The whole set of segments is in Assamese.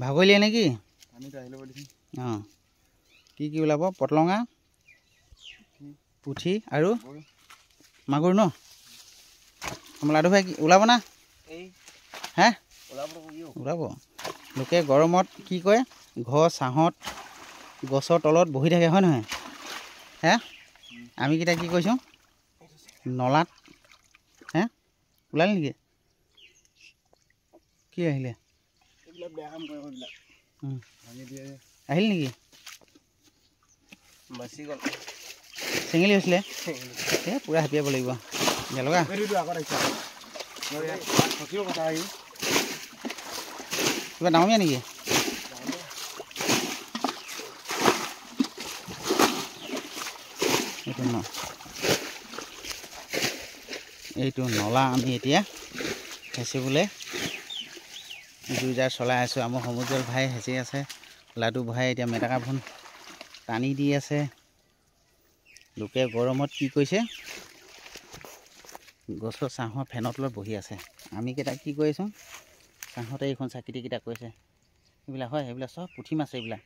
ভাগৰিলে নেকি? পানীটো আহিলে বুলি অঁ কি ওলাব? পটলঙা, পুঠি আৰু মাগুৰ ন? আমাৰ লাডু ভাই ওলাব না? হে ওলাব। লোকে গৰমত কি কয়, ঘৰ ছাঁহত গছৰ তলত বহি থাকে হয় নহয়? হে আমি কেইটা কি কৈছোঁ? নলাত হে ওলালে নেকি? কি আহিলে? আহিল নেকি? বাচি গ'ল। চেঙেলী হৈছিলে এই পূৰা হাপিয়াব লাগিব। লগা কিবা ডাঙৰীয়া নেকি? এইটো নলা আমি এতিয়া হেঁচিবলৈ জুইজাৰ চলাই আছোঁ। আমাৰ সমুজ্জ্বল ভাই হেঁচি আছে, লাডু ভাই এতিয়া মেটেকা ভোন টানি দি আছে। লোকে গৰমত কি কৰিছে, গছৰ ছাঁহৰ ফেনৰ তলত বহি আছে। আমি কেইটা কি কৰিছোঁ, ছাঁহতে এইখন চাকিটিকেইটা কৰিছে। এইবিলাক হয়, সেইবিলাক চব পুঠি মাছ। এইবিলাক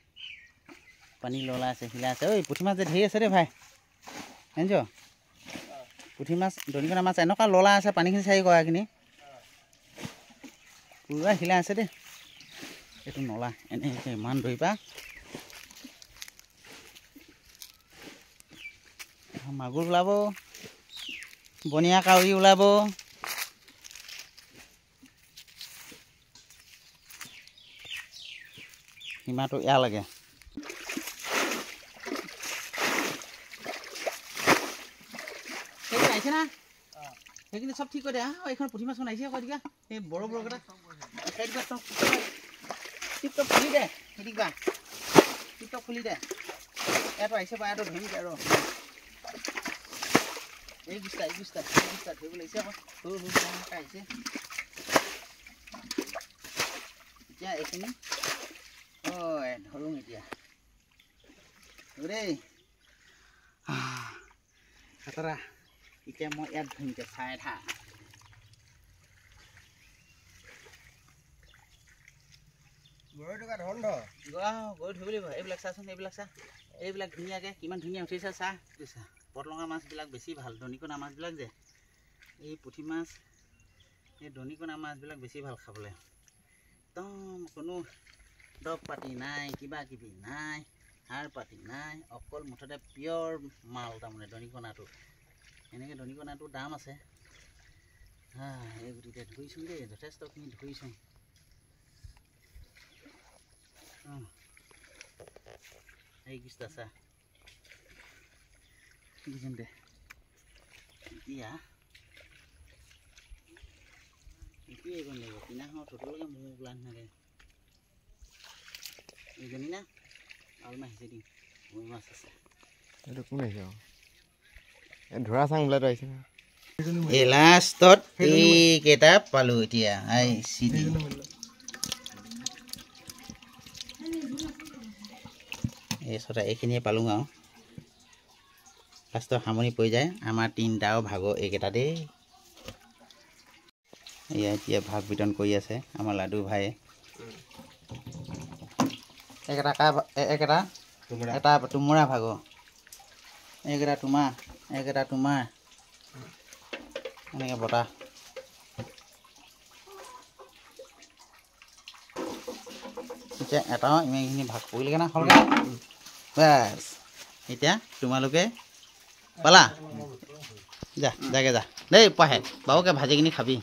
পানী ললাই আছে, শিলাই আছে। ঐ পুঠি মাছ যে ধেৰ আছে দেই ভাই, জানিছ? পুঠি মাছ, দৰিকণা মাছ এনেকুৱা ললাই আছে, পানীখিনি চাৰি কৰাখিনি পূৰা শিলাই আছে দেই। এইটো নলা এনেকৈ ইমান দৌৰিবা। মাগুৰ ওলাব, বনিয়া কাউৰী ওলাব। সীমাটো এয়া লাগে। সেইখিনি আহিছে না? সেইখিনি চব ঠিক কৰি দে। এইখন পুঠি মাছখন আহিছে আকৌ এতিয়া। সেই বড় কেইটা টিপটপ খুলি দে। সেইদিবা টিপটপ খুলি দে। ইয়াতো আহিছে বা ইয়াতো ধৰিম দে। আৰু এই গুষ্টা ধৰিব লাগিছে আকৌ। আহিছে এতিয়া এইখিনি ধৰোঁ এতিয়া দেই। খাতৰা এতিয়া মই ইয়াত ধৰিম এতিয়া। চাই থাক গৈ ধৰিব লাগিব। এইবিলাক চাচোন, এইবিলাক চা, এইবিলাক ধুনীয়াকৈ কিমান ধুনীয়া উঠিছে চা। পটলঙা মাছবিলাক বেছি ভাল। দনিকণা মাছবিলাক যে, এই পুঠি মাছ, এই দনিকণা মাছবিলাক বেছি ভাল খাবলৈ। একদম কোনো দৰৱ পাতি নাই, কিবা কিবি নাই, সাৰ পাতি নাই, অকল মুঠতে পিয়ৰ মাল। তাৰমানে দনিকণাটো এনেকৈ দনিকণাটোৰ দাম আছে। এই গতিকে ধৰিছোঁ দেই, যথেষ্টখিনি ধৰিছোঁ। এই গুষ্টা চা বুজিম দে। এতিয়া এইটোৱে এইকণ লাগিব। কিনাখন ঠোঁটলৈকে মোৰ ওলাই নালাগে। এইজনী না আৰু মাছ সিঁচি দিম। মোৰ মাছ আছে। এইটো কোন আহিছে আৰু এই ধৰা চাং বোলাটো আহিছে না। এই লাষ্টত এইকেইটা পালোঁ এতিয়া। এই চিটি এই চটা এইখিনিয়ে পালোঁ আৰু লাষ্টৰ সামৰণি পৰি যায়। আমাৰ তিনিটাও ভাগৰ এইকেইটা দেই। এয়া এতিয়া ভাগ বিতৰণ কৰি আছে আমাৰ লাডু ভাইয়ে। এইকেইটা এটা তোমোৰা ভাগৰ, এইকেইটা তোমাৰ, এইকেইটা তোমাৰ, এনেকৈ বতাহ। এতিয়া এটাও ইমানখিনি ভাগ কৰিলেগৈ না সলগে। বাছ এতিয়া তোমালোকে পালা। যাগে যা দেই পাহে বাবুকে ভাজিখিনি খাবি।